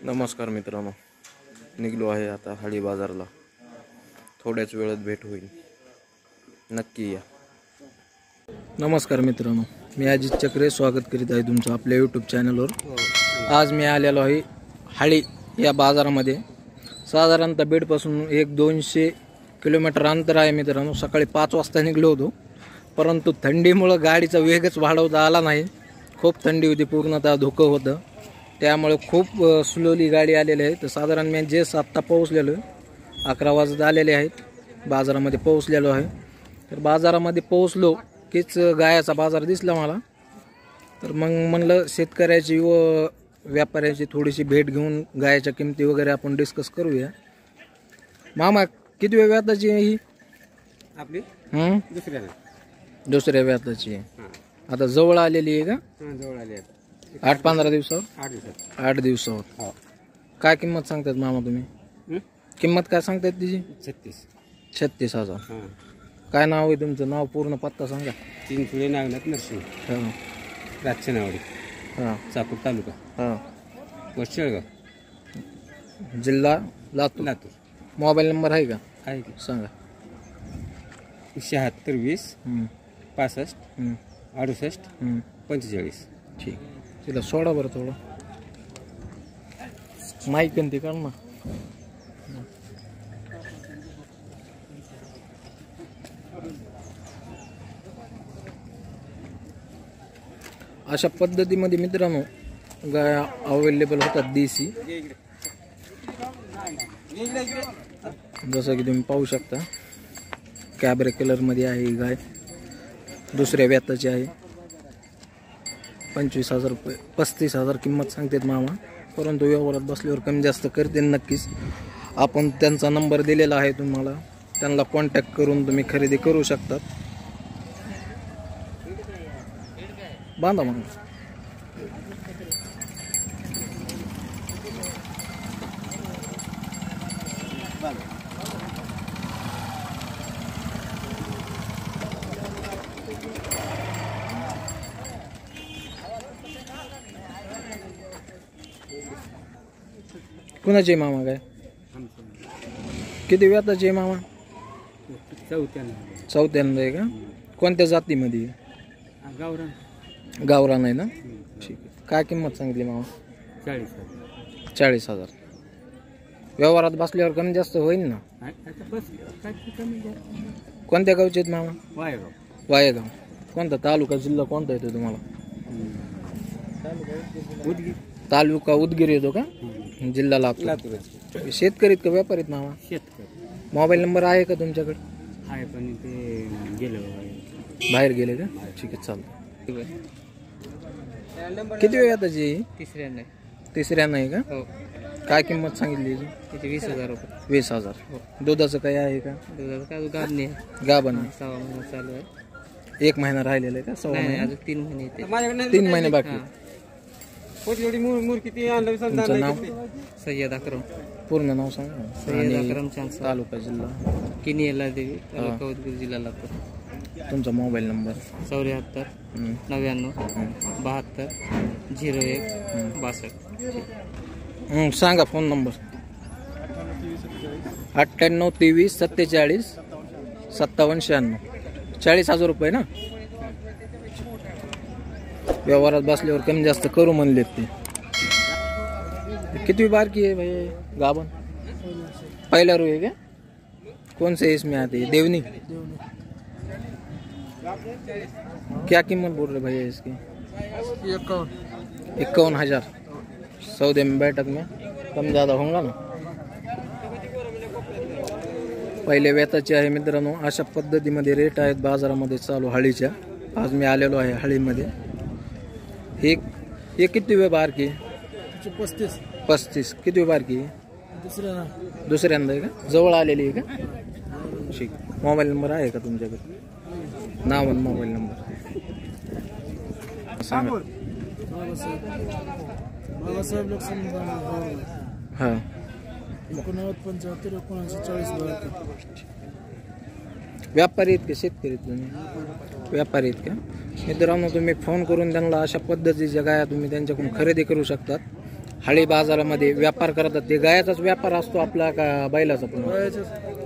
नमस्कार मित्रांनो, निघलो आहे आता हळी बाजारला. थोड्याच वेळात भेट होईल, नक्की या. नमस्कार मित्रांनो, मी अजित चक्रे स्वागत करीत आहे तुमचं आपल्या यूट्यूब चॅनलवर. आज मी आलेलो आहे हळी या बाजारामध्ये. साधारणतः बीडपासून 100-200 किलोमीटर अंतर आहे मित्रांनो. सकाळी 5 वाजता निघलो होतो, परंतु थंडीमुळे गाडीचा वेगच वाढवता आला नाही. खूप थंडी होती, पूर्णतः धुकं होतं, त्यामुळे खूप स्लोली गाडी आलेली आहे. तर साधारण मी जस्ट आत्ता पोहोचलेलो आहे, 11 वाजत आलेले आहेत. बाजारामध्ये पोहोचलेलो आहे. तर बाजारामध्ये पोहोचलो कीच गायाचा बाजार दिसला मला. तर मग म्हणलं शेतकऱ्याची व व्यापाऱ्याची थोडीशी भेट घेऊन गायाच्या किमती वगैरे आपण डिस्कस करूया. मामा, किती व्याताची आहे ही आपली? दुसऱ्या व्याताची आहे. आता जवळ आलेली आहे का? जवळ आली आहे. 8-15 दिवसावर? 8 दिवसावर. हो. काय किंमत सांगतात मामा तुम्ही? किंमत काय सांगतात तिची? 36,000. काय नाव आहे तुमचं? नाव पूर्ण पत्ता सांगा. चिंचोळी नागनाथ नरसिंह, रातचनावडी, चाकूर तालुका, वडशेळगाव, जिल्हा लातूर. मोबाईल नंबर आहे का? आहे की? सांगा. 76 20 65 68 45. ठीक. तिला सोडा बरं थोडं, माईक ते काढ ना. अशा पद्धतीमध्ये मित्रांनो गाया अवेलेबल होतात देशी, जसं की तुम्ही पाहू शकता. कॅबरे कलरमध्ये आहे ही गाय, दुसऱ्या व्याताची आहे. 25,000 रुपये, 35,000 किंमत सांगतात मामा, परंतु व्यवहारात बसल्यावर कमी जास्त करते नक्कीच. आपण त्यांचा नंबर दिलेला आहे तुम्हाला, त्यांना कॉन्टॅक्ट करून तुम्ही खरेदी करू शकतात. बांधा मग. कुणाची मामा काय? किती व्याताची आहे मामा? चौथ्यांदा आहे का? कोणत्या जातीमध्ये? गावरान आहे ना? ठीक आहे. काय किंमत सांगितली मामा? 40,000. व्यवहारात बसल्यावर कमी जास्त होईल ना? कोणत्या गावचे आहेत मामा? वायगाव. कोणता तालुका जिल्हा कोणता येतो तुम्हाला? तालुका उदगीर येतो का? जिल्हा लातूर. शेतकरीत का व्यापारीत मामा? शेतकरी. मोबाईल नंबर आहे का तुमच्याकडे? आहे, पण ते गेलं बाहेर गेले का? ठीक आहे, चालतं. किती वेळ त्याची? तिसऱ्या नाही का? काय किंमत सांगितली? 20,000 रुपये. 20,000. दुधाचं काही आहे का? दुधाचं काय गाब नाही, गाभण 6 महिना चालू आहे. 1 महिना राहिलेला आहे का? 6 महिने अजून 3 महिने येते. 3 महिने बाकी. तुमचं नाव? सय्यद अक्रम. पूर्ण नाव सांगा. सय्यद अक्रम चांद, तालुका जिल्हा किनियला देवी, तालुका उदगीर, जिल्हा लातूर. तुमचा मोबाईल नंबर? 74 99 72 01 62. सांगा फोन नंबर. 98 23 47 57 96. 40,000 रुपये ना? व्यवहारात बसल्यावर कमी जास्त करू म्हणलेत ते. कितवी बारकी है भाई? गाबन पहला रू है क्या? कौन से इसमें आती है? देवनी. क्या कीमत बोल रहे भैया इसकी? 51,000. सौदे में बैठक में कम ज़्यादा होगा ना? पहिले वेताचे आहे मित्रांनो. अशा पद्धतीमध्ये रेट आहेत बाजारामध्ये चालू हळीच्या. आज मी आलेलो आहे हळीमध्ये. हे किती वेळ बारकी? 35. किती वेळ बारकी? दुसऱ्यांदा आहे का? जवळ आलेली आहे का? ठीक. मोबाईल नंबर आहे का तुमच्याकडे? नाव आणि मोबाईल नंबर सांगा. हां. 89 75 40. व्यापारी आहेत का शेतकरी तुम्ही? व्यापारी आहेत का? मित्रांनो, तुम्ही फोन करून त्यांना अशा पद्धतीच्या गाया तुम्ही त्यांच्याकडून खरेदी करू शकतात. हाळी बाजारामध्ये व्यापार करतात ते गायाचाच व्यापार असतो आपला का बैलाचा पण?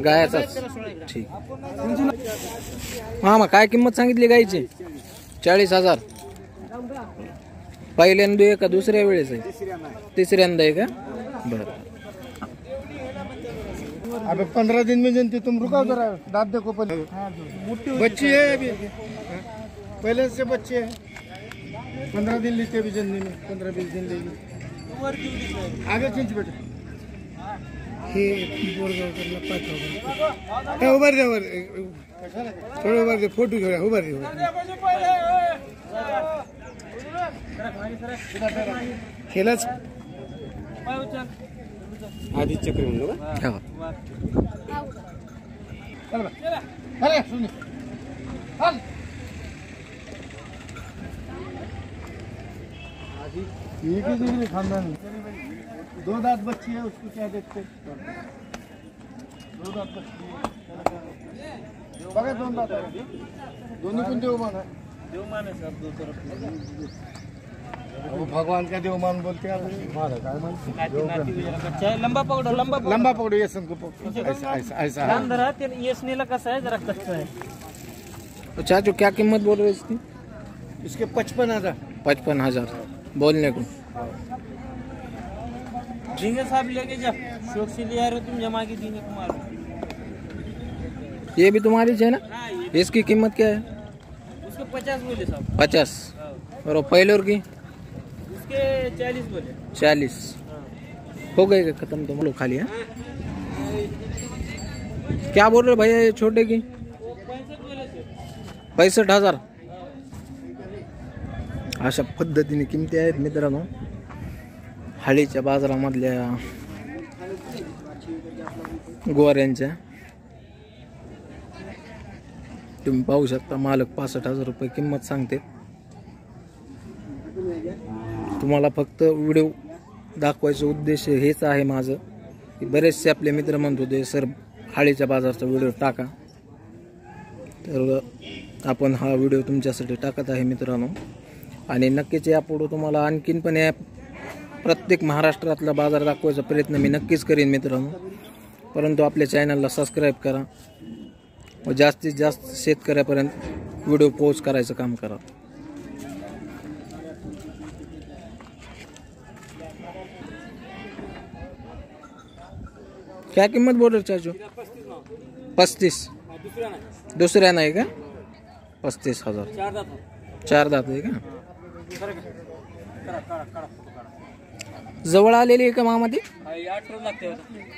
गायाचाच. ठीक. मामा काय किंमत सांगितली गायची? 40,000. पहिल्यांदा आहे का दुसऱ्या वेळेस आहे? तिसऱ्यांदा आहे का? बरं. अबे 15 दिन में जनते तुम रुकाओ जरा, दांत देखो पहले। बच्ची है अभी, पहले से बच्चे है। 15 दिन लेते अभी जनने में, 15-20 दिन लेगी। आगे खींच बेटे। हे बोरगावकरला पाठवा। उभा रे, थोडं उभा रे, फोटो घेऊया. उभा रे. खेळच आधी चक्र म्हणलो का? खानदान 2 दांत बच्ची है, उसको क्या देखते? 2 दांत बच्ची बघा, 2 दांत आहे. दोन्ही पण देवमान आहे. देवमान आहे सर, दो तरफ. भगवान का देवमान बोलते हैं. लंबा पकडो, लंबा पकड़ो, ये सबको ऐसा येसनीला कसं आहे, जरा कच्चा आहे. तो चाचू क्या कीमत बोल रहे इसकी? इसके 55,000. 55,000 बोलने को. झींगे साहब लेके जा, शौक से ले आ रहे हो तुम, जमा के देने को मारो. ये भी तुम्हारी है ना? इसकी कीमत क्या है? उसके 50 बोले साहब. 50. और पहले की उसके 40 बोले. 40 हो गए क्या खत्म? तुम लोग खाली है? क्या बोल रहे भैया ये छोटे की? 65,000. अशा पद्धतीने किमती आहेत मित्रांनो हाळीच्या बाजारामधल्या गोवाऱ्यांच्या. तुम्ही पाहू शकता मालक 65,000 रुपये किंमत सांगते. तुम्हाला फक्त व्हिडिओ दाखवायचा उद्देश हेच आहे माझं की बरेचसे आपले मित्र म्हणत होते सर हाळीच्या बाजारचा व्हिडिओ टाका, तर आपण हा व्हिडिओ तुमच्यासाठी टाकत आहे मित्रांनो. आणि नक्कीच यापुढे तुम्हाला आणखीन पण या प्रत्येक महाराष्ट्रातला बाजार दाखवायचा प्रयत्न मी नक्कीच करेन मित्रांनो. परंतु आपल्या चॅनलला सबस्क्राईब करा व जास्तीत जास्त शेतकऱ्यापर्यंत व्हिडिओ पोस्ट करायचं काम करा. क्या किंमत बोल रहे चाचू? 35. दुसऱ्या नाही का? 35,000. 4 दात आहे का? जवळ आलेली आहे का मामा ती? 8 रोज लागते.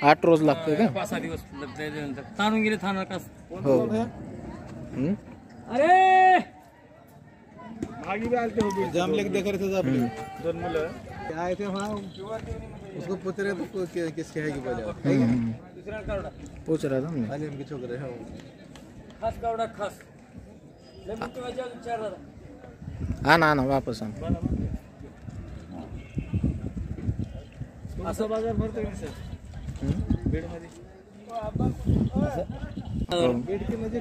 8 रोज लागते का? 5-6 दिवस लागते. ताणून गेले थाना कस. हो. अरे आगे भी आते हो जाम लेके देख रहे थे आप 2 मुलं आए थे वहाँ, उसको पूछ रहे तो किसके है कि बोले दुसरा कावडा पूछ रहा था हमने. आले उनके छोकरे हैं. खास कावडा खास. लय मोठे वाजा 4 दादा. ना वापस आण. असा बाजार भरतो का सर? बीड मध्ये.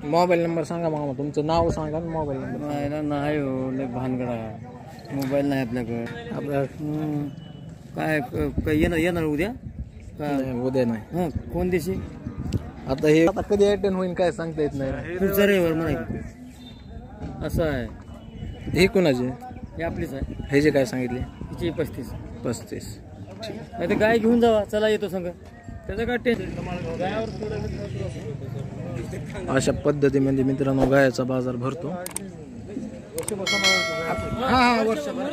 मोबाईल नंबर सांगा मामा, तुमचं नाव सांगा आणि मोबाईल नंबर. नाही हो, लय भानगडा. मोबाईल नाही आपल्याकडे. आपल्या काय येणार उद्या? उद्या नाही. हा, कोण दिवशी? आता हे कधी अटेंड होईल काय सांगता येत नाही. पुढचा रविवार म्हणा. असं आहे. हे कोणाचे? हे आपलीच आहे. हे जे काय सांगितले? तिची 35. 35. नाही तर गाय घेऊन जावा, चला येतो संग. त्याचं काय टेन्शन. अशा पद्धतीमध्ये मित्रांनो गायाचा बाजार भरतो. हाँ वर्षभर